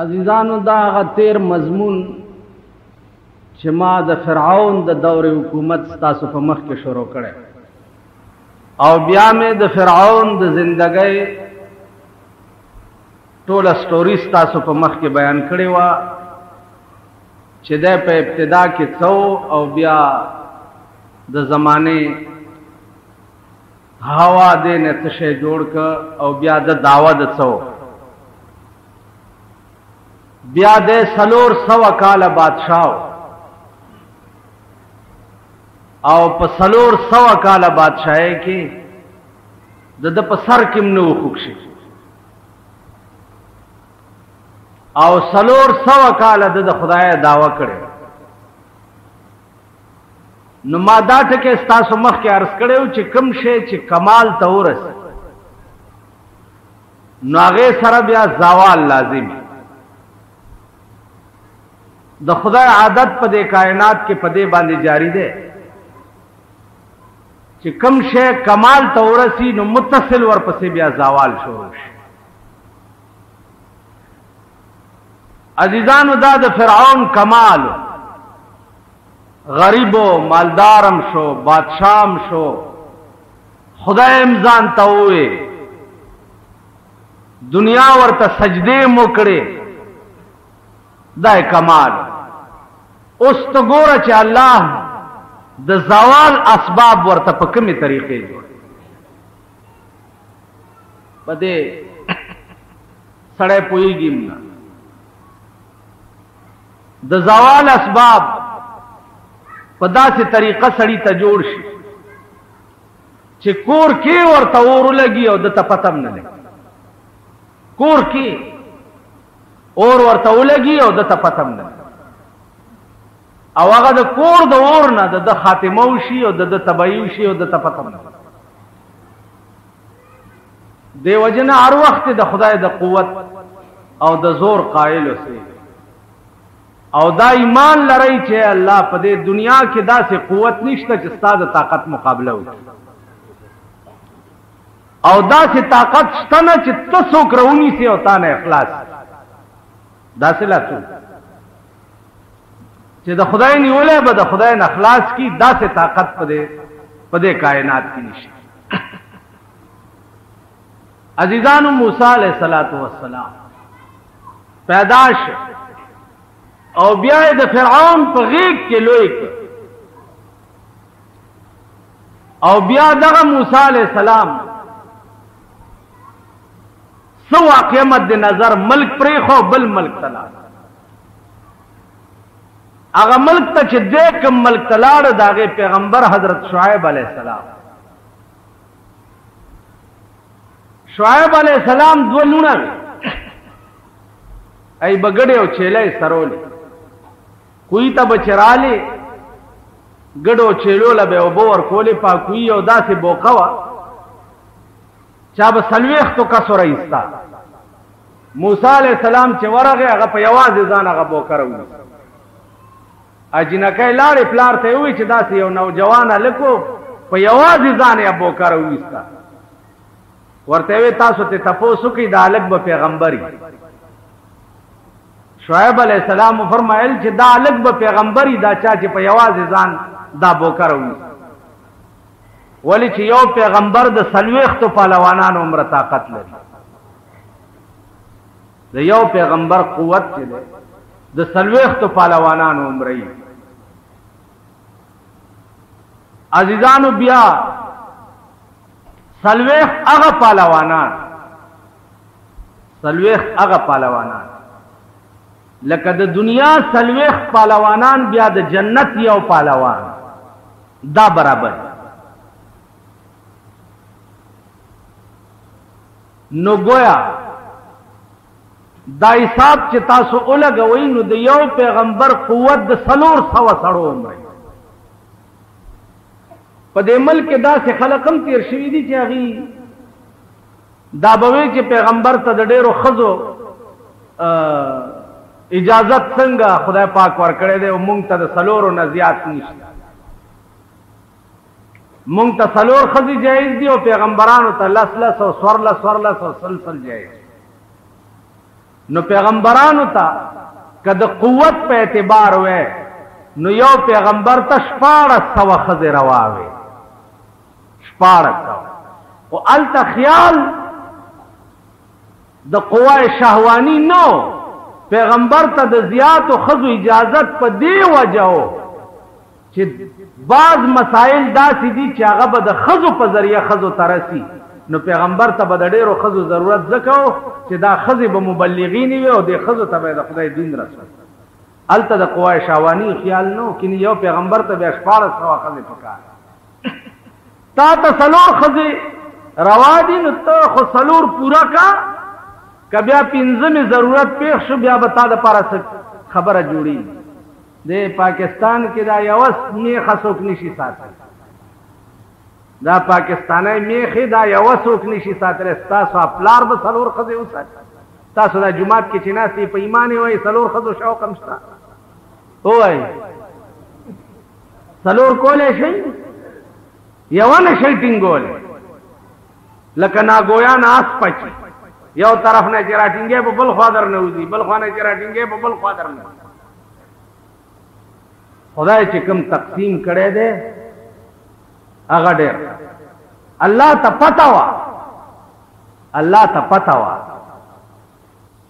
عزیزانو دا هغه تیر مضمون چې ما د فرعون د دور حکومت ستاسو په مخ کې شروع کړی او بیا مې د فرعون د زندګۍ ټوله سټوري ستاسو په مخ کې بیان کړې وه چې دی په ابتدا کې څه او بیا د زمانې هوا دې نه څه شی جوړ کړ او بیا د دعوه د څه بیا دې 400 کاله بادشاہ او په 400 کاله بادشاہي کې د په سر کې نو خوښي او 400 کاله د خدای دعوه کړي. نو ما دا ټکي ستاسو مخ کې عرض کړو چې کوم شی چې کمال ته ورسي نو هغه سره بیا زوال لازمي. د خدای عادت په دې کائنات کې په دې باندې جاری ده چې کوم شی کمال ته ورسي نو متصل ورپسې بیا زوال شروع شي. عزیزانو دا د فرعون کمال غریبو مالدارم شو بادشاہم شو خدای امزان ته وې دنیا ورته سجدې مو کړې دا کمال. اوس ته ګوره چې الله د زوال اسباب ورته په کومې طریقې جوړ په دې سړی پوهېږي نه د زوال اسباب په داسې طریقه سړی ته جوړ شي چې کور کې ورته اور لګي او د ته پته هم نه لګي. کور کې اور ورته ولګي او د ته پته هم نه لګي او هغه د کور د اور نه د خاتمه وشي او د تباهي وشي او د ته پته هم نه لګي. دې وجه نه هر وخت د خدای د قوت او د زور قائل اوسئ او دا ایمان لرئ چې الله په دې دنیا کې داسې قوت نشته چې ستا د طاقت مقابله وکړي او داسې طاقت شته نه چې ته څوک راونیسي او تا نه اخلاص داسې لا څوک چې د خدای نیولې به د خدای نه اخلاص کی داسې طاقت په دې کائنات کې نشته. عزیزانو موسی علیہ الصلوۃ والسلام پیدا شو او بیا د فرعون په غیږ کې لوی کړ او بیا دغه موسی علیہ السلام سو واقع مد نظر ملک پرې خو بل ملک تلا هغه ملک ته چې دې کوم ملک تلاړ داغه پیغمبر حضرت شعیب علیہ السلام. شعیب علیہ السلام دو لونه ای بغړې او چیلې سرولې کوئی ته بچراله ګډو چیلو لبه او بور کولې پاکوي او داسې بوقوا چا به سلويخ تو کسر ایستا. موسی علیہ السلام چې ورغه هغه په یوازې ځان هغه بوکرو اجنکه لاړې پلار ته وی چې داسې یو نوجوان لکو په یوازې ځان یې بوکرو ایستا ورته وی تاسو ته تاسو کې د الګ به پیغمبري. شعیب علیہ السلام فرمایل چې دا الګ به پیغمبري دا چا چې په یوازې ځان دا بوکرو ولی چې یو پیغمبر د سلويختو پهلوانانو عمر طاقت لري د یو پیغمبر قوت چې ده د سلويختو پهلوانانو عمرې. عزیزانو بیا سلويخ هغه پهلوانان لکه د دنیا سلويخ پهلوانان بیا د جنت یو پهلوان دا برابر. نو گویا دا حساب چې تاسو ولګوئ نو د یو پیغمبر قوت د 400 سړو عمر په دې ملک کې داسې خلک هم تیر شوي دي چې هغه دا بوي چې پیغمبر ته د ډېرو خزو اجازت څنګه خدای پاک ورکړی دی او مونږ ته د 4 نه زیات نشته. مونږ ته 4 خزي جایز دي او پیغمبرانو ته 10 سورلس سلسل جایز. نو پیغمبرانو ته که د قوت په اعتبار وې نو یو پیغمبر ته 1400 ښځې روا وې 1400 او الته خیال د قوای شهوانی نو پیغمبر ته د زیاتو ښځو اجازت په دی وجهو چې بعض مسائل داسې دي چې هغه به د ښځو په ذریعه ښځو ته رسي نو پیغمبر ته به د ډېرو ښځو ضرورت ځکه و چې دا ښځې به مبلغینې وي او د ښځو ته به د خدای دین رسول هلته د قوای شهواني خیال نو کني یو پیغمبر ته بیا 1400 ښځې پکار تا ته 4 ښځې روا دي نو ته خو 4 پوره کا که بیا 5مې ضرورت پیښ شو بیا به تا دپاره خبره جوړي د پاکستان کې دا یوه میخه څوک نشي ساتلی دا پاکستانی میخې دا یوه څوک نشي ساتلی ستاسو پلار به 4 ښځې وساتي تاسو دا جومات کې چې ناستې په ایمان یې وایي 4 ښځو شوق هم شته ووایي 4 کولی شئ یوه نه شئ ټینګولی لکه ناګویا نه آس پچي یو طرف نه چې راټینګې په بل خوا در نه وځي بل خوا نه چې راټینګې په بل خوا در نه خدای چې کوم تقسیم کړی دی هغه ډېر الله ته پته وه الله ته پته وه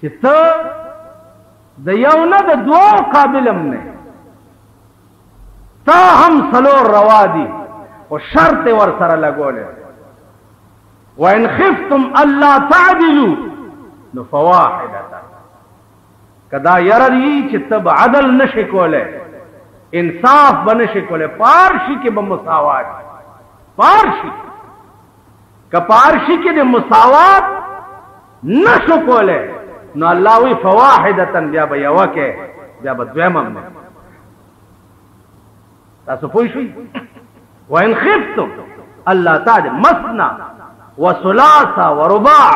چې ته د یو نه د 2 قابل هم نه تا هم 4 روا دي او شرط ور سره لګولې وان خفتم الا تعدلوا نو فواحده کدا يرضي چې تب عدل نشي کوله انصاف بنشي کوله پارشي کې به مساوات پارشي که پارشي کې د مساوات نشو کوله نو الله وی فواحده بیا به یو کې بیا به دویم نه تاسو پوه شئ وان خفتم الا تعدل مثنى وثلاثه ورباع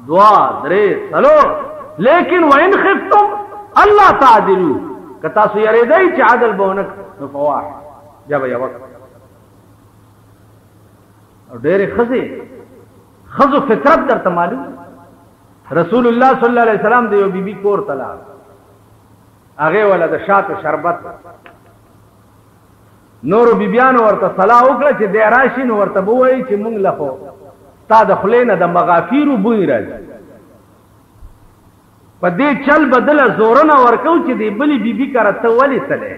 2 3 4 لیکن وان خفتم الا تعدلوا که تاسو یریدای چې عدل بهونه نو فواحد بیا به یو او ډېرې ښځو فطرت درته معلوم رسول الله صلی الله علیه وسلم د یو بیبي کور ته لاړ هغې وله د شاتو شربت نورو بیبیانو ورته صلاح وکړه چې دی راشي نو ورته به ووایي چې مونږ له خو ستا د خولې نه د مغافیرو بوی راځي په دې چل به دله زورونه ورکو چې دی بلې بیبي کره ته ولې تلی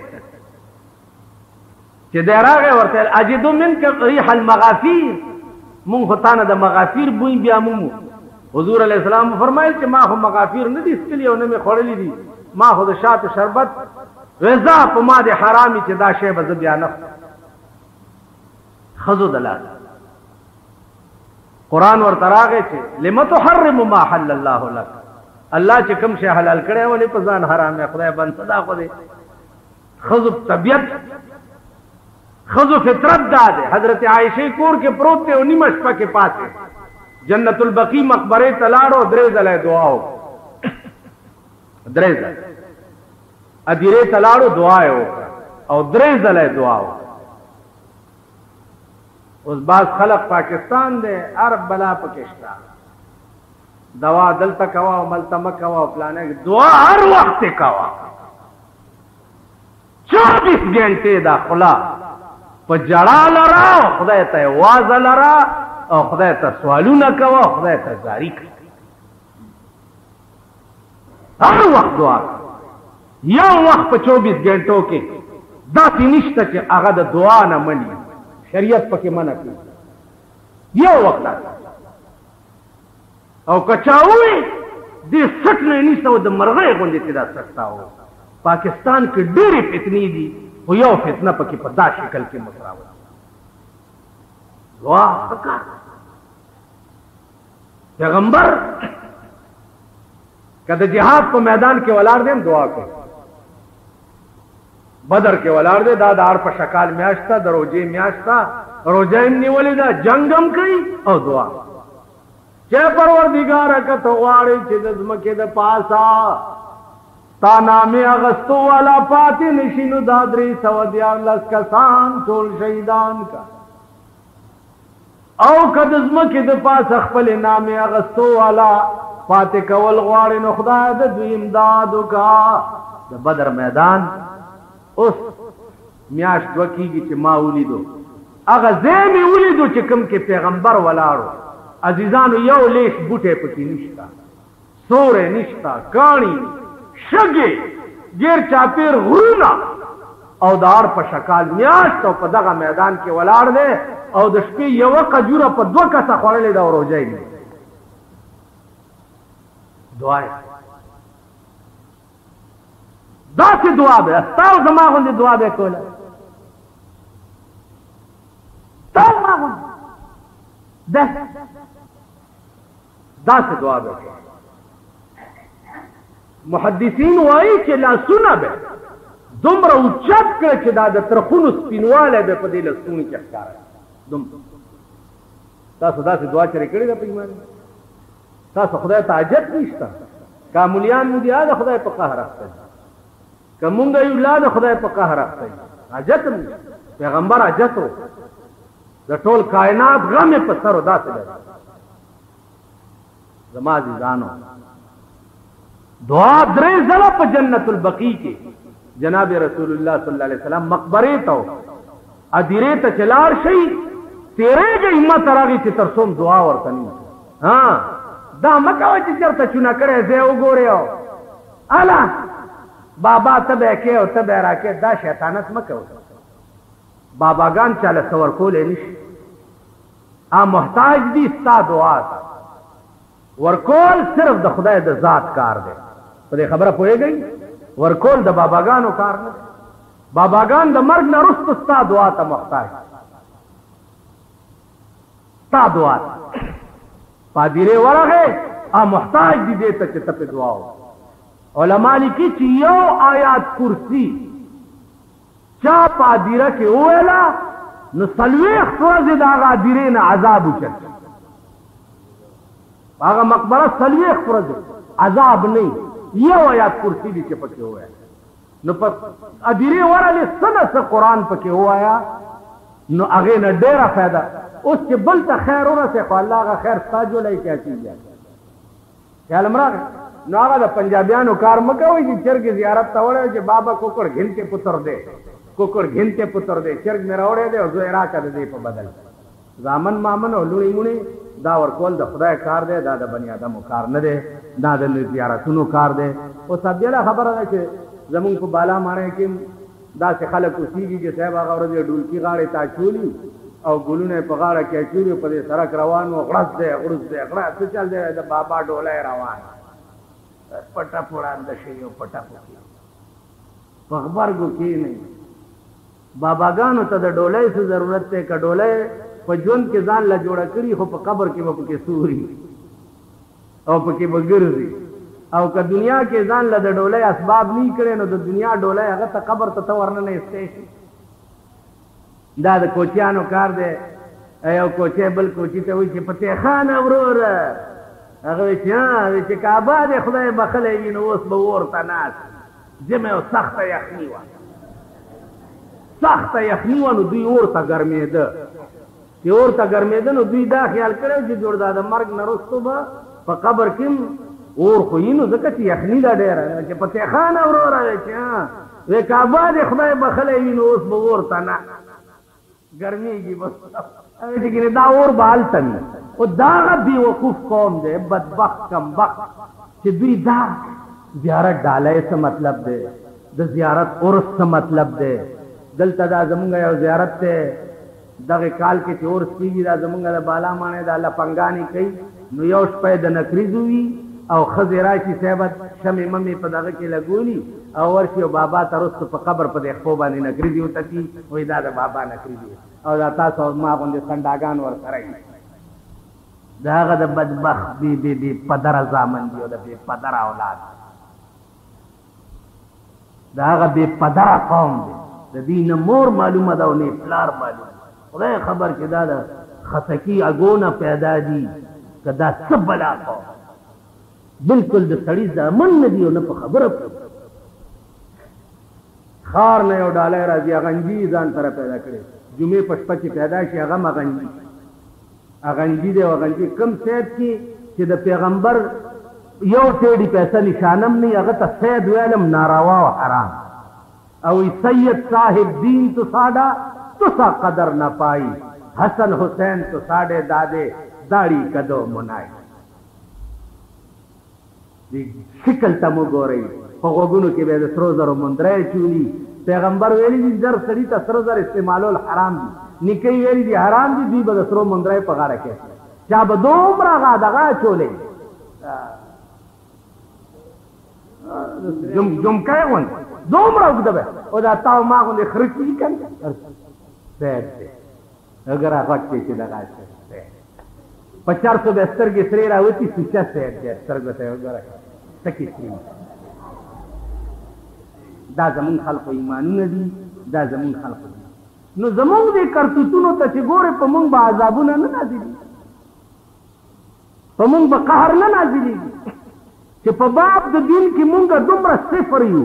چې دی راغی ورته اجدو منک ریح المغافیر مونږ خو تا نه د مغافیر بوی بیا مومو حضور علیه السلام فرمایل چې ما خو مغافیر نه دي څکلي او نه مې خوړلي دي ما خو د شاتو شربت غذا په ما د حرامي چې دا شی به زه بیا نه ښځو د لاسه قرآن ورته راغی چې لم تحرم ما حل الله لك الله چې کوم شی حلال کړی ولې په ځان حرام دی خدای بند صدا خو دی ښځو طبیعت ښځو فطرت دا دی حضرت عایشې کور کې پروت دی او نیمه شپه کې پاتې جنت البقیع مقبرې ته لاړو 3 ځله دعا وکړه 3 ځله ادیرې ته لاړو دعا یې وکړه او 3 ځله دعا وکړه اوس بعض خلق پاکستان دی عرب بلا پکې شته دوا دلته کوا او ملته مه کوا او پلانې دعا هر وخت کوا 24 غنټې دا خلا په جړا لرا خدای ته واز لرا او خدای ته سوالونه کوا خدای ته زاری کړه هر وخت دعا یو وخت په 24 غنټو کې داسې نشته چې هغه د دعا نه مني شریعت پکې منع کړي یو وخت او کچاوي دې سټ نه نیسو د مرغې غوندې چې دا سټاو پاکستان کې ډېرې فتنې دي او یو فتنه پکې په دا شکل کې متراوه واه پکار پیغمبر کله جهاد په میدان کې ولاړ دیم دعا کوي بدر کې ولاړ دی دا دار په شکال میاشتا د روزې میاشتا روزه یې نیولې ده جنگ هم کوي او دعا چې پروردګار کته غواړي چې د ځمکې د پاسا تا نامې اغستو والا پاتې نشي نو دا 314 کسان ټول شهیدان کا او کد زمکه د پاس خپل نامه اغستو والا پاتې کول غواړي نو خدای د دوی امداد وکا. د بدر میدان اوس میاشت وکیږي چې ما ولیدو هغه ځای مې ولیدو چې کوم کې پیغمبر ولاړو. عزیزانو یو لیش بوټی پکې نشته، سوری نشته، کاڼي شګې ګیر چاپیر غرونه او د اړ په شکال میاشت او په دغه میدان کې ولاړ دی او د شپې یوه قجوره په 2 کسه خوړلې ده او روژه یې دعا یې داسې دعا به ستا او زما غوندې دعا به یې کوله، ستا او زما غوندې داسې دعا به کوله. محدثین وایي چې لاسونه به دومره اوچت کړه چې دا د ترخونو سپینوالی به په دې لاسونو کې ښکاره دومره. تاسو داسې دعا چرې کړې ده په ایمان؟ تاسو خدای ته حاجت نشته؟ که مولیان مو دي د خدای په قهر اخته دي، که مونږ یو لا د خدای په قهر اخته دي. حاجت هم پیغمبر حاجت و د ټول کائنات غم یې په سر و داسې ده. زما عزیزانو دعا 3 ځله په جنت البقیع کې جناب رسول الله صلی الله علیه وسلم مقبره ته ادیره ته چلار شي تیرېږي همت راغی چې تر څوم دعا ورته نه. ها دا مکه چې چرته چونه کړې زه وګورې الا بابا ته به کې او ته به راکې دا شیطانت مکه باباګان چاله څور کولې نشي. محتاج دي ستا دعا ورکول صرف د خدای د ذات کار دی. په دې خبره پوهېږئ؟ ورکول د باباګانو کار نه دی. باباګان د مرګ نه وروسته ستا دعا ته محتاج، ستا دعا ته پادیرې ورغې محتاج دي دې ته چې ته پې دعا وکړې. علما لیکي چې یو آیات کرسي چا پادیره کې وویله نو 40 ورځې د هغه ادیرې نه عذاب وچت هغه مقبره 40 ورځې عذاب نه یو آیات کرسی دي چې پکې ووایه نو په ادیرې ورلې څه نه څه قرآن پکې ووایه نو هغې نه ډېره فایده. اوس چې بل ته خیر ورسې خو الله هغه خیر ستا جولی کیا چیږي خیال م راغی. نو هغه د پنجابیانو کار مه کوئ چې چرګ زیارت ته وړی چې بابا کوکړ گھن کے پتر دے، کوکړ گھن کے پتر دے، چرګ مې راوړی دی او زه یې راکړه د دې په بدل. زامن مامن او لوڼې مونې دا ورکول د خدای کار دی، دا د بني آدمو کار نه دی، دا د زیارتونو کار دی. اوس بېله خبره ده چې زمونږ په بالا ماڼۍ کې داسې خلک اوسېږي چې صاحب هغه ورځ یې ډولکي غاړې ته اچولي او ګلونه یې په غاړه کې اچولي په دې سړک روان و غړس دی غړس دی غړس څه چل دی د بابا ډولی روان پټه پړانده شوي او پټه پکې په غبرګو کې نه. باباګانو ته د ډولۍ څه ضرورت دی؟ که ډولۍ په ژوند کې ځان له جوړه کړي خو په قبر کې به پکې سوري او پکې به ګرځي، او که دنیا کې ځان له د ډولۍ اسباب نه کړي نو د دنیا ډولۍ هغه ته قبر ته ورننه ایستی شي. دا د کوچیانو کار دی. یو کوچی بل کوچي ته وایي چې فتح خان وروره، هغه وایي چې کعبه دې خدای بخلی وي نو اوس به اور ته ناست ژمی او سخته یخني وه، سخته یخني وه نو دوی اور ته ګرمېده. چې اور ته ګرمېده نو دوی دا خیال کړی چې جوړ دا د مرګ نه وروستو به په قبر کې اور خو وي نو ځکه چې یخني ده ډېره چې فتح خان وروره وایي چې وایي کعبه دې خدای بخلی وي نو اوس به اور ته نه ګرمېږي بس چې دا اور به هلته وي. او دا هغه بېوقوف قوم دی بدبخت کمبخت چې دوی دا زیارت ډالۍ څه مطلب دی، د زیارت عرس څه مطلب دی. دلته دا زمونږ یو زیارت دی دغه کال کې چې عرس کېږي دا زمونږ د بالا ماڼۍ دا لپنګانې کوي نو یو شپه د نکریزو وي او ښځې راشي صاحبه شمې ممې په دغه کې لګولي او ورشي او بابا ته رستو په قبر په دې خپو باندې نکریزې وتکي وایي دا د بابا نکریزې او دا تاسو ما غوندې خنډاګان ورسره وي. د هغه د بدبخت بې پدره زامن دي او د بې پدره اولاد، د هغه بې پدره قوم دی. د دوی نه مور معلومه ده او نه پلار معلومه. خدای خبر چې دا د خطکي اګونه پیدا دي که دا څه بلا قوم بالکل د سړي زامن نه دي او نه په خبره پوهېږي. خار نه یو ډالۍ راځي هغه غنجي ځان سره پیدا کړی، جمعې په شپه چې پیدا شي هغه مغنجي اغنجی دی اغنجی کم سید کی چې د پیغمبر یو ټیډی پیسه نشانم نه هغه ته سید ویلم ناروا او حرام او سید صاحب دین تو ساڈا تو سا قدر نہ پائی حسن حسین تو ساڈے دادے داڑھی کدو منائی شکل ته مو ګورئ په غوږونو کې به د سرو زرو مندرۍ چولي پیغمبر ویلي دي زر سړي ته سره زر استعمالول حرام دي نیکۍ ویلي دي حرام دي دوی به د سرو مندرۍ په غاړه کې چا به دومره دغه اچولې جمکۍ غوندې دومره اوږده به او دا تاو ما غوندې خره کېږي که نه سید دی اگر غټ کې چې دغه په 400 به سترګې سرې راوتي سوچه سید دی سترګو ته وګوره ټکې سرې دا زمون خلقو ایمانونه دي دا زمون خلقو دي نو زمون دې کرتوتونو ته چې ګوره په مونږ به عذابونه نه نازلېږي په مونږ به قهر نه نازلېږي چې په باب د دین کې مونږ دومره صفر یو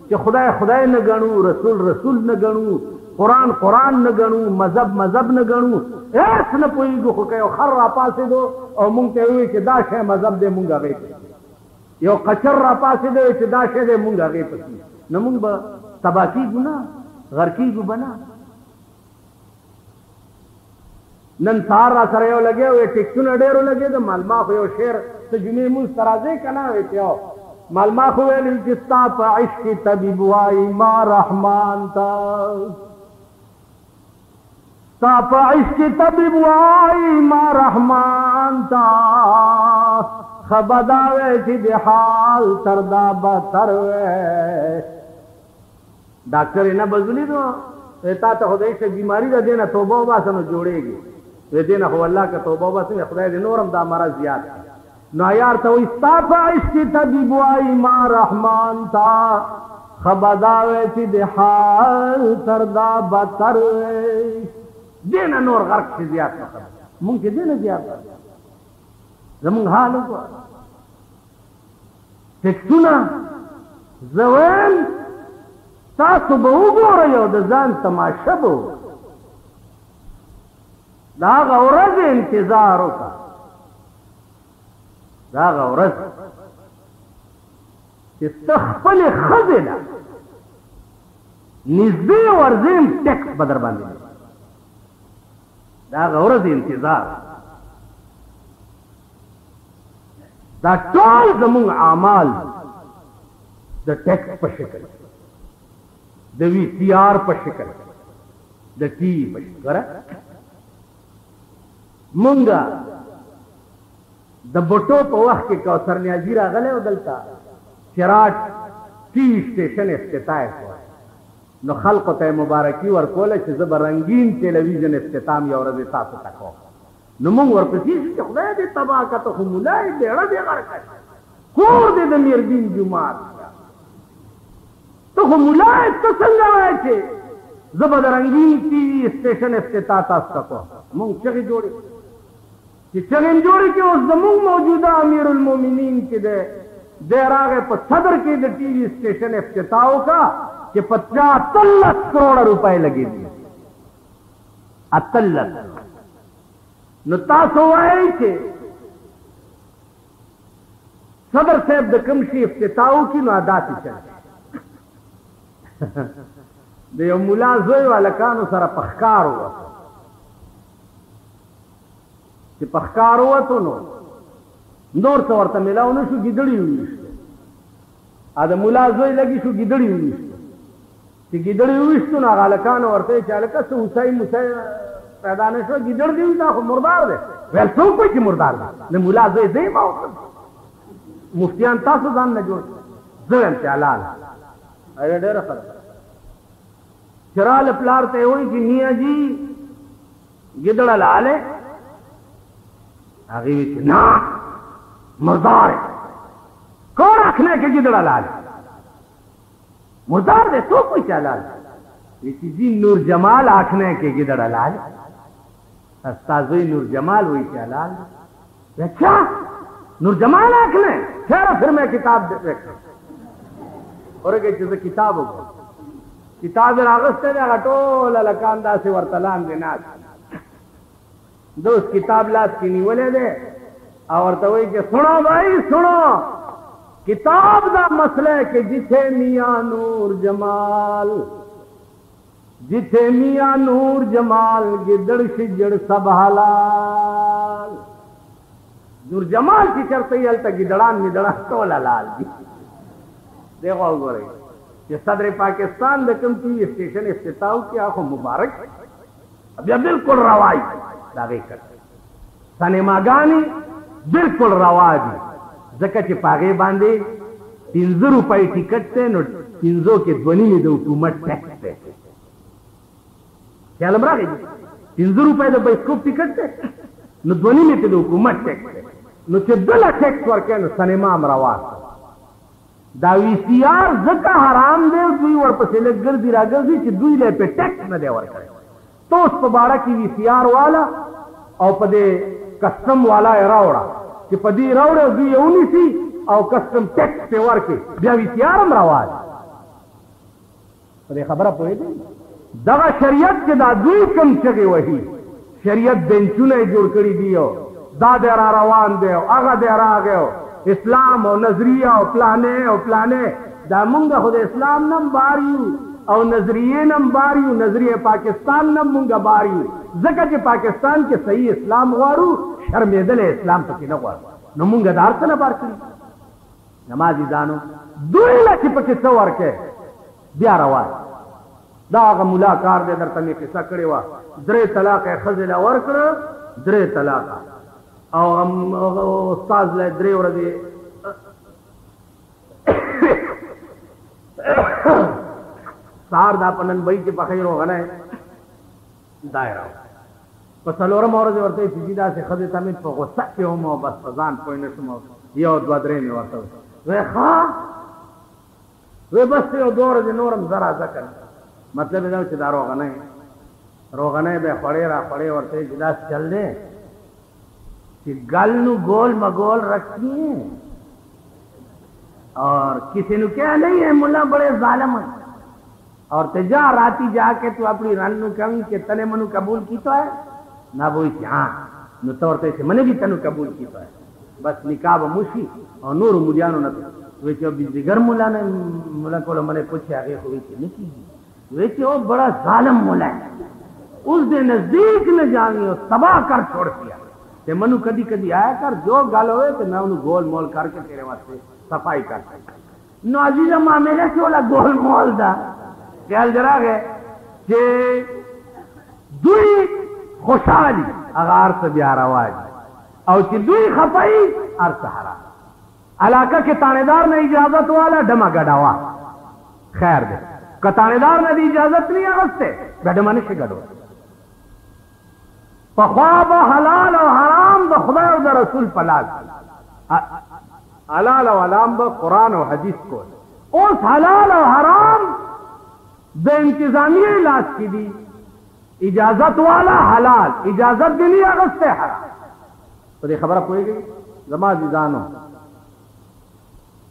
چې خدای خدای نه ګڼو رسول رسول نه ګڼو قرآن قرآن نه ګڼو مذهب مذهب نه ګڼو هېڅ نه پوهېږو خو که یو خر راپاڅېدو او مونږ ته یې ووایي چې دا شی مذهب دی مونږ هغې پسې یو قچر راپاڅېدی چې دا شی دی مونږ هغې پسې نو مونږ به تباه کېږو نه غر کېږو به نه نن سهار را سره یو لګیا وی ټیکسونه ډېرو لګېده مالما خو یو شعر ته جمعې مونځ ته راځئ که نه وی چې مالما خو ویلي چې ستا په عشق کې طبیب وایي ما رحمان ته ستا په عشق کې طبیب وایي ما رحمان ته خبدا وی چې د حال تر دا بتر وی ډاکټر یې نه بزولي نو تا ته خدای شه بیماري ده دې نه توبه وباسه نو جوړېږي وی دې نه خو الله که توبه وباسه خدای دې نورم دا مرض زیات کړي نو یار ته وایي ستا په عشق کې طبیب وایي ما رحمان ته خبدا وی چې د حال تر دا بتر وی دې نه نور غرق شي زیات مونږ کې دې نه زیات زمونږ حال وګوره ټیکسونه زه ویم تاسو به وګورئ او د ځان تماشه به د هغه ورځې انتظار وکړه د هغه ورځ چې ته خپلې ښځې له نږدې ورځې ټیکس به در باندې د هغه ورځې انتظار دا ټول زموږ اعمال د ټیکس په شکل د وی سی آر په شکل د ټي وي په شکل مونږه د بټو په وخت کې کوثر نیازي راغلی او دلته چراټ ټي وي سټیشن افتتاح کړ نو خلقو ته مبارکي ورکوله چې زه به رنګین ټلویزیون افتتام یو ورځ تاسو ته کوم نو مونږ ورپسې شو چې خدای دې تباه کړه خو ملا یې بیړه دې غر کړ کور دې د میردین جومات تو خو ملا ته څنګه وایې چې زه به د رنګین ټي وي سټیشن افتتاح تاسو ته کوم مونږ چغې جوړې چې چغې یې جوړې کړې اوس زمونږ موجوده امیر المؤمنین چې دی راغی په صدر کې د ټي وي سټیشن افتتاح وکړه چې 15 کروڑ روپۍ لګېدي 18 نو تاسو وایئ چې صدر صاحب د کوم شي افتتاح وکړي نو داسې چل د یو ملا زوی هلکانو سره په ښکار ووتو چې په ښکار ووتو نو نور څه ورته میلاو نه شو ګیدړي وویشتو د ملا زوی لګي شو ګیدړي وویشتو چې ګیدړي وویشتو نو هغه هلکانو ورته ویل چې هلکه څه هوسۍ موسۍ پیدا نه شو ګیدړ دی دا خو مردار دی ویل څوک وایي چې مردار دی د ملا زوی دی ما مفتیان تاسو ځان نه جوړ زه وایم چې حلال ایا ډېره خبره چې راله پلار ته یې وایي چې نیا جي ګیدړ حلال دی هغې وایي چې نه مردار ہے کون رکھنے کے گدڑ حلال مردار دے تو کوئی حلال جی نور جمال آنکھنے کے گدڑ حلال استاذوی نور جمال ہوئی کہ حلال اچھا نور جمال آنکھنے ٹھہرا پھر میں کتاب دیکھا اور ایک چیز کتاب ہوگا کتاب راغستے دے اگا ٹولا لکاندہ سے ورطلان دینا दोस्त किताब लास की नीवले दे और तो वही के सुनो भाई सुनो, किताब दा मसला कि जिथे मियां नूर जमाल, जिथे मियां नूर जमाल गिदड़ शिजड़ सब हलाल। नूर जमाल की चरते ही तक गिदड़ान मिदड़ा तोला लाल जी। देखो गोरे ये सदर पाकिस्तान दकम की स्टेशन इफ्तिताह की आंखों मुबारक अब यह बिल्कुल रवाई दावे कर सनेमा गानी बिल्कुल रवाजी जकच पागे बांधे 300 रुपये टिकट थे नो 300 के ध्वनि में दो हुकूमत टैक्स थे क्या लमरा गई 300 रुपये तो बाइस्कोप टिकट थे नो ध्वनि में दो हुकूमत टैक्स थे नो 14 टैक्स वर्के नो सनेमा अमरवा दा वीसीआर जका हराम दे दुई वर पसेले गर्दी रा गर्दी कि दुई ले पे टैक्स न दे वर करे तो उस पबाड़ा की वीसीआर वाला और पदे कस्टम वाला रावड़ा कि पदी रावड़े दुई उनी सी और कस्टम टैक्स पे वर के बिया वीसीआर हम रवाज पदे खबर पोए दे दगा शरीयत के दा दुई कम चगे वही शरीयत बेंचुने जोड़ करी दियो दा देरा रवान दे आगा देरा आ गयो इस्लाम और नजरिया और प्लाने दामुंगा खुद इस्लाम नम बारियू और नजरिए नम बारियू नजरिए पाकिस्तान नम मुंगा बारियू जगह के पाकिस्तान के सही इस्लाम वारू शर्मेदले इस्लाम पकी न वारू नमुंगा दार से न बार करी नमाजी जानो दुईला चिपके सवर के दिया रवाज दाग मुलाकार दे दर तने किस्सा करे वा दरे तलाक है खजला वर्कर दरे तलाक और हम उस्ताद ले दरे और दे सार दा पनन बई के पखैरो गने दायरा पसलोरम और दे वर्ते सीधा से खदे तमे पे गुस्सा के हो मो बस फजान पॉइंट सुनो यो द्वादरे में वर्तो वे खा वे बस यो दौर दे नोरम जरा जकर मतलब है कि दारो गने बे खड़े वर्ते जिदा चल दे कि गल नु गोल मगोल रखिए और किसी नु क्या नहीं है मुल्ला बड़े जालिम है और तेजा राती जाके तू अपनी रन नु कम के तने मनु कबूल की तो है ना वो हाँ नु तौर से मने भी तनु कबूल की तो है बस निकाब मुशी और नूर मुजानो न वे जो बिगर मुला ने मुला को मने पूछे आगे हुई थी निकी वे वो बड़ा जालिम मुला है उस दिन नजदीक न जानी तबाह कर छोड़ दिया ते मनु कदी कदी आया कर जो गल होए तो मैं उन्हें गोल मोल करके तेरे वास्ते सफाई कर नाजीजा मामेले से वाला गोल मोल दा ख्याल जरा गए कि दुई खुशहाली अगार से ब्यार आवाज और कि दुई खपाई और सहारा इलाका के तानेदार ने इजाजत वाला डमा गडावा खैर दे कतानेदार ने दी इजाजत नहीं अगस्ते गडमाने से गडो ख्वाब हलाल और हराम ब खुदा और रसूल पलाल हलाल और हराम ब कुरान और हदीस को उस हलाल और हराम बे इंतजामिया इलाज की दी इजाजत वाला हलाल इजाजत दिली अगस्ते हराम तो ये खबर पोई गई जमाजी जानो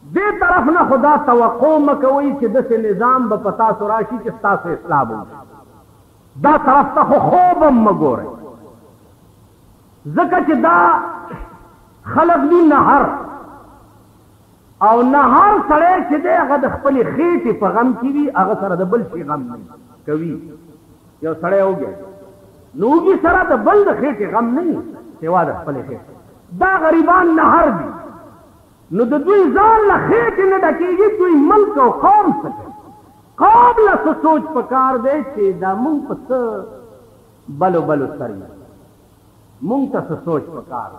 दे तरफ ना खुदा तवक्को मकवई कि दस निजाम ब पता सुराशी के से इस्लाम हो दा तरफ तक खूब मगोरे जकच दा खलक दी नहर और नहर सड़े छिदे अगर खपली खीटी पर गम की भी अगर सर दबल शी गम नहीं कवि यो सड़े हो गया नूगी सरा दबल द खीटी गम नहीं सेवा द खपली खीटी दा गरीबान नहर दी नु दुई जान ला खीटी न डकेगी दुई मुल्क और कौम सके कौम ला सोच पकार दे कि दा मुंह पस बलो बलो सरी मुंग तस सोच पकार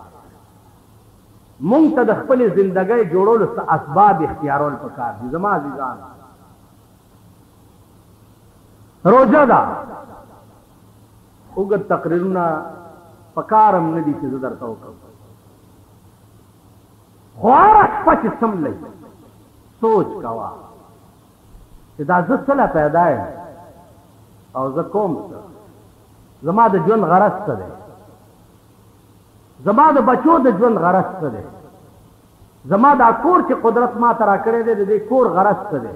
मुंग तद खपली जिंदगी जोड़ो असबाब इख्तियारों पकार दी जमा अजीजान रोजादा उगत तकरीरना पकारम नदी से गुजरता होकर ख्वारश पच समझ सोच कवा इदाजत सला पैदा है और जकोम जमा द जुन गरज सदे जमा द बचो द जुन गरज सदे जमा दा कोर के कुदरत मा तरा करे दे दे कोर गरज सदे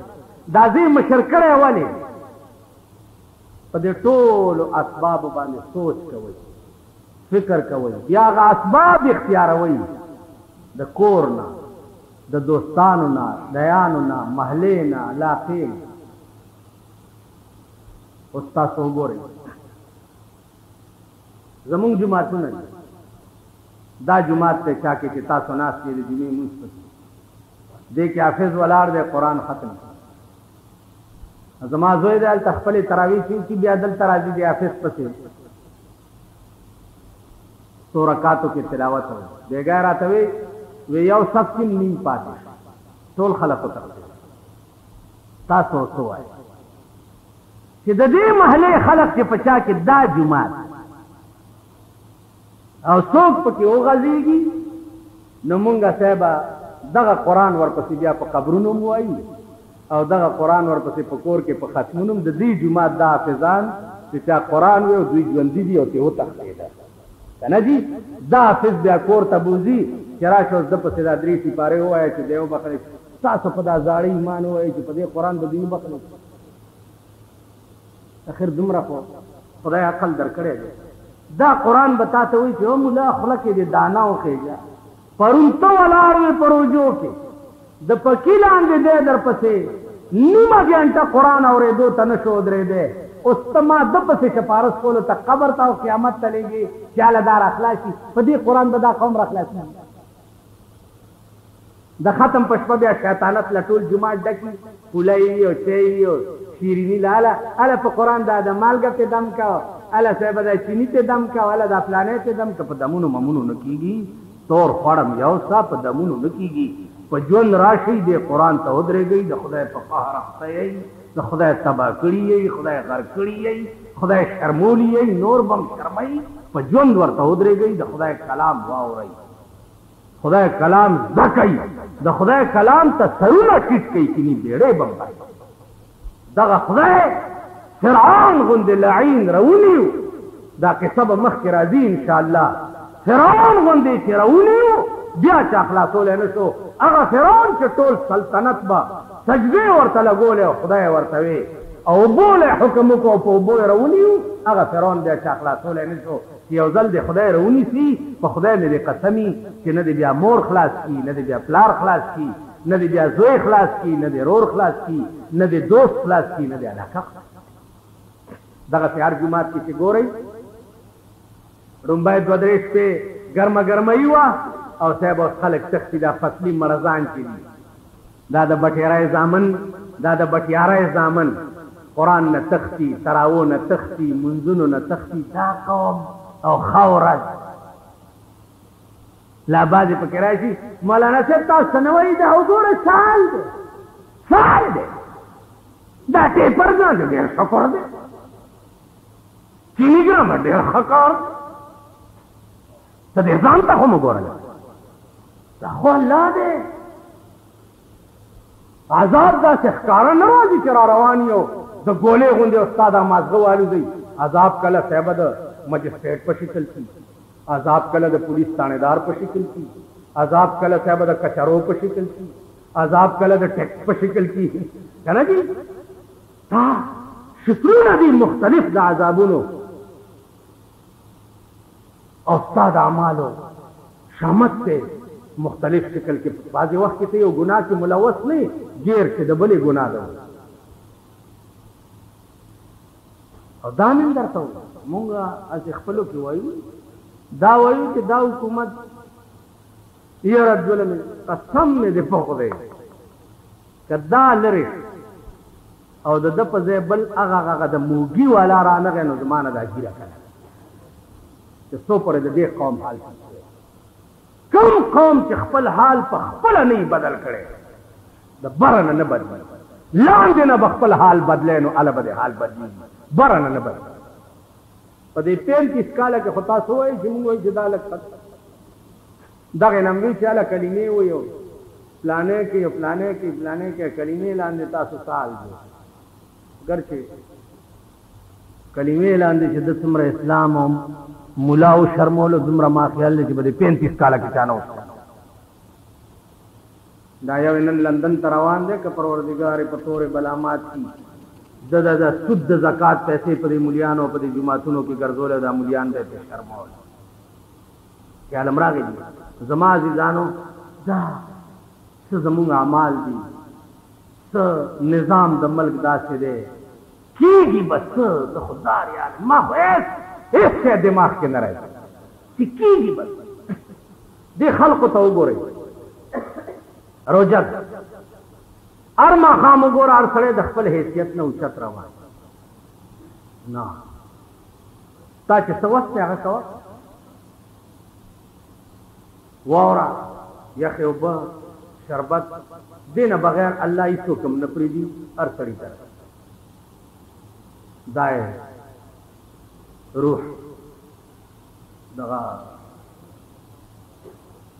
दाजी मशर करे वाले पदे टोल असबाब बाने सोच कवई فکر کوي یا غ اسباب اختیاروي د کور نه د دوستانو نه د یانو نه محلې نه علاقې اوس تاسو وګورئ زمونږ جوماتونه دا جومات ته چا کې چې تاسو ناست دي د جمعې لمونځ پسې دې کې حافظ ولاړ دی قرآن ختم زما زوی دی هلته خپلې تراویح چې بیا دلته راځي د حافظ پسې څو رکعاتو کې تلاوت وي بیګا راته وی یو صف کې نیم پاتې ټول خلکو ته تاسو څه وایي چې د دې محلې خلک چې په چا کې دا جومات او څوک پکې وغځېږي نو مونږه صاحبه دغه قرآن ورپسې بیا په قبرونو م وایي او دغه قرآن ورپسې په کور کې په ختمونو د دې جومات دا حافظان چې چا قرآن وي او دوی ژوندي دي او ترې وتښتېده که نه دي دا حافظ بیا کور ته بوځي چې راشه اوس ده پسې دا 3 سپارې ووایه چې دی وبخلې تاسو په دا زاړه ایمان ووایئ چې په دې قرآن به دوی وبخلې اخر دومره خو خدای عقل درکړی دی دا قرآن به تا ته وایي چې او ملا خوله کې دې دانه وخېږه پرون ته ولاړ وې په روجو کې د پکي لاندې دی درپسې نیمه ګنټه قرآن اورېدو ته نه شو ودرېدی اوس ته ما ده پسې سپارس کولو ته قبر ته او قیامت ته لېږې چې هله دا راخلاصي په دې قرآن به دا قوم راخلاصي د ختم په شپه بیا شیطانت له ټول جومات ډکي پوله یې او چای یې او شیریني له هله په قرآن دا د مالګه پې دم کوه هله صاحب دا چیني ته دم کوه هله دا فلانې ته دم که په دمونو ممونو نه کېږي تور خوړم یو سا په دمونو نه کېږي په ژوند راشئ دې قرآن ته ودرېږئ د خدای په قهر اخته یئ د خدای تباه کړي یئ خدای غر کړي یئ خدای شرمولی یئ نور بم شرمئ په ژوند ورته ودرېږئ د خدای کلام واورئ خدای کلام زده کوي د خدای کلام ته سرونه ټیټ کوي کینی بیړۍ بمبای دغه خدای فرعون غوندې لعین رونیو دا قصه به مخکې راځي انشاءالله فرعون غوندې چې رونیو بیا چې خلاصولی نه شو هغه فرعون چې ټول سلطنت به سجدې ورته لګولې او خدای ورته وی او اوبو له حکم وکړو په اوبو یې رونیو هغه فرعون بیا چې خلاصولی نه شو چې یو ځل د خدای رونیسي په خدای مې دې قسمي چې نه دې بیا مور خلاص کي نه دې بیا پلار خلاص کي نه دې بیا زوی خلاص کي نه دې رور خلاص کي نه دې دوست خلاص کي نه دې علاقه دغسې هر جومات کې چې ګورئ ړومبی 2-3 شپې ګرمه ګرمۍ وه او صاحب اوس خلک تښتي دا فصلي مرضان چې دي دا د بټیرای زامن دا د بټیارای زامن قرآن نه تښتي تراو نه تښتي منځونو نه تښتي دا قوم او ښه ورځ لا بعضې پکې راشي مولانا صاحب تاسو ته نه وایي دا وګوره سال دی سال دی دا ټیپر نه دی ډېر شکر دی چیني ګرامه ډېر ښه کار دی ته دې ځان ته خو مو ګوره دا خو الله دی عذاب داسې ښکاره نه راځي چې را روان یو د ګولې غوندې استاد مازغه والوځئ عذاب کله صاحبه د مجسټریټ په شکل کی عذاب کله د پولیس تانیدار په شکل کی عذاب کله صاحبه د کچرو په شکل کی عذاب کله د ټیکس په شکل کی کنه جی تا شکلونه دي مختلف د عذابونو او استاد اعمالو شامت ته مختلف شکل کې بعضې وخت کې ته یو ګناه کې ملوث نه غیر چې د بلې ګناه ده او دا مې درته مونږ هسې خپلو کې وایو دا وایو چې دا حکومت یاره ظلم قسم مې دې په خدای که دا لرې او د ده په ځای بل هغه د موږي والا رانغی نو زما نه دا ګیره کړه چې څو پورې د دې قوم حال کوم قوم چې خپل حال په خپله نه بدل کړی د بره نه بدلي لاندې نه به خپل حال بدلی نو هله به د حال بدلېږي بره نه بدلي په دې 35 کاله کې خو تاسو وایئ چې مونږ وایي چې دا لږ دغې نه وي چې هله کلمې وایو فلانې کې فلانې کې فلانې کې کلمې لاندې تاسو سال دی ګرچې کلمې لاندې چې د څومره اسلام او ملا او شرمولو دومره ما خیال دی چې به د 35 کاله کې چا نه وکړه دا یو نن لندن ته روان دی که پروردګار یې په تورې بلامات کي د سود د زکات پیسې په دې مولیانو په دې جوماتونو کې ګرځولې دا مولیان به پې شرمول خیالم راغی زما عزیزانو دا څه زمونږ اعمال دي څه نظام د ملک داسې دی کېږي بس د خدای یار ما خو هېڅ شی دماغ کې نه راځي چې کېږي بس دې خلقو ته وګورئ روجر هر ماښام وګوره هر سړی د خپل حیثیت نه اوچت روان نه تا چې څه وخت دی هغه کوه واوره یخې اوبه شربت دې نه بغیر الله هېڅوک هم نه پرېږدي هر سړي ته دا روح دغه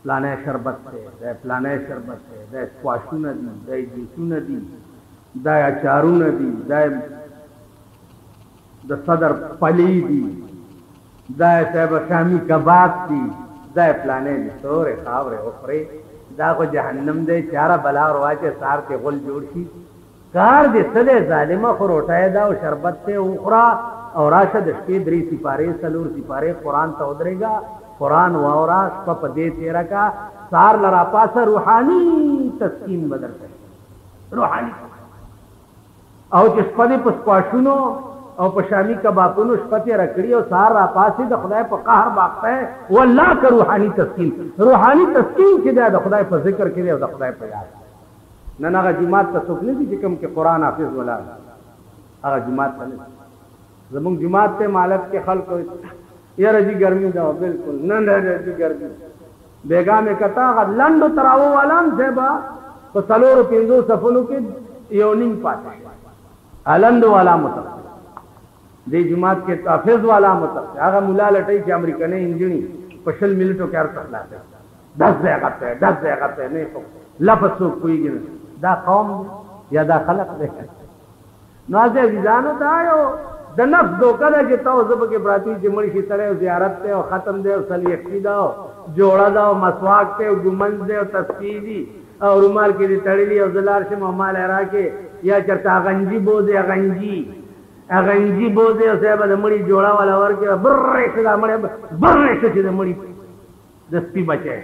پلانې شربت دی دا پلانې شربت دی دا سکواشونه دي دا جوسونه دي دا اچارونه دي دا د صدر پلی دي دا صاحب شامي کباب دي دا پلانې دي سورې خاورې وخورې دا خو جهنم دی چاره بلا ورواچې سار کې غل جوړ شي کار دې څه دی ظالمه خو روټۍ ده او شربت دی وخوره او راشه د شپې 3 سپارې 4 سپارې قرآن ته ودرېږه قرآن واورا شپه په دې تېره کا سار لرا پاسه روحاني تسکین به درته روحاني او چې شپه دې په سکواشونو او په شامي کبابونو شپه تېره کړي او سار را پاسې د خدای په قهر باقی والله که روحاني تسکین چې دی د خدای په ذکر کې دی او د خدای په یاد نن هغه جماعت ته څوک نه دي چې کوم کې قرآن حافظ ولا هغه جماعت ته نه زمونږ جماعت ته مالک کې خلق یاره جی ګرمي ده بالکل نن راځي ګرمي بیگا میں کتا غ لندو تراو والام زبا په څلورو پنځو صفونو کې یو نیم پاتې الند والا متق دې جماعت کې حافظ والا متق هغه مولا لټي چې امریکني انجنی په شل منټو کې ارته خلاصه 10 دقیقه ته نه لفظ څوک کوي دا قوم یا دا خلق دی نو عزیزانو دا یو د نفس دوکه ده چې تاسو زبه کې براتی چې مړی شي سره زیارت ته او ختم دی او صلیخی دا جوړه دا او مسواک ته او ګمنځ دی او تسبیح دی او رومال کې تړلی او زلار شه مال را کې یا چرتا غنجي بوزه غنجي بوزه او صاحب د مړی جوړه والا ورکه برې څه دا مړی برې څه چې د مړی د سپي بچي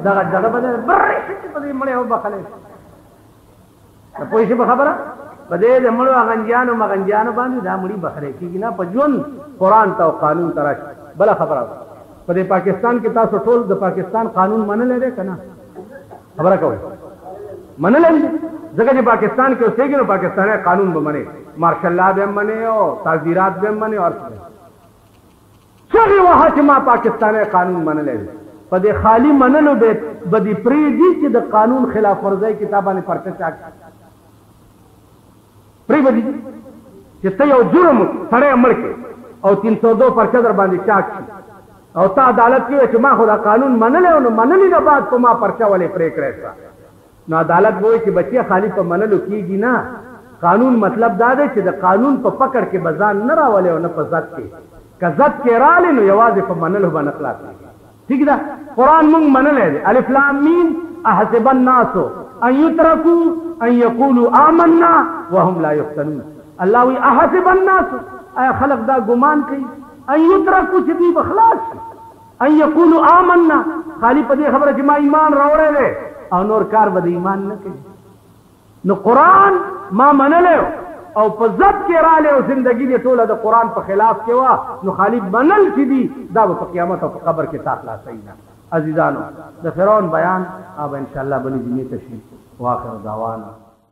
دا دغه بده برې څه په دې مړی او بخله په شي خبره په دې د مړو غنجانو مغنجانو باندې دا مړی بخره کیږي نه په ژوند قرآن ته او قانون ته راشي بل خبره په دې پاکستان کې تاسو ټول د پاکستان قانون منلې ده کنه خبره کوي منلې ځکه چې پاکستان کې اوسېږي نو پاکستاني قانون به منې مارشل لا به منې او تعزیرات به منې او څه واه چې ما پاکستاني قانون منلې په دې خالی منلو به بدی پری دي چې د قانون خلاف ورزي کتابانه پرچا چاک پری بدی چې ته یو جرم سره عمل کې او 302 پرچا در باندې چاک او تا عدالت کې چې ما خو دا قانون منلې او منلې نه بعد په ما پرچا ولې پرې کړې نو عدالت وایي چې بچي خالی په منلو کېږي نه قانون مطلب دا دی چې د قانون په پکړ کې بزان نه راولې او نه په ذات کې که ذات کې رااله نو یوازې په منلو باندې خلاص ٹھیک ده قرآن مونږ منلې دي الف لام میم احسب الناس ان يتركوا ان يقولوا آمنا وهم لا يفتنون الله وی احسب الناس اي خلق دا ګمان کوي ان يتركوا چې دی بخلاص ان يقولوا آمنا خالی په دې خبره چې ما ایمان راوړې ده او نور کار به ایمان نه کوي نو قرآن ما منلې او په ذات کې رااله او زندگی دې ټوله د قرآن په خلاف کې وا نو خالی منل چې دي دا په قیامت او په قبر کې تا خلاصي نه عزیزانو د فرعون بیان اب ان شاء الله بني جمعه تشریف واخر دعوانا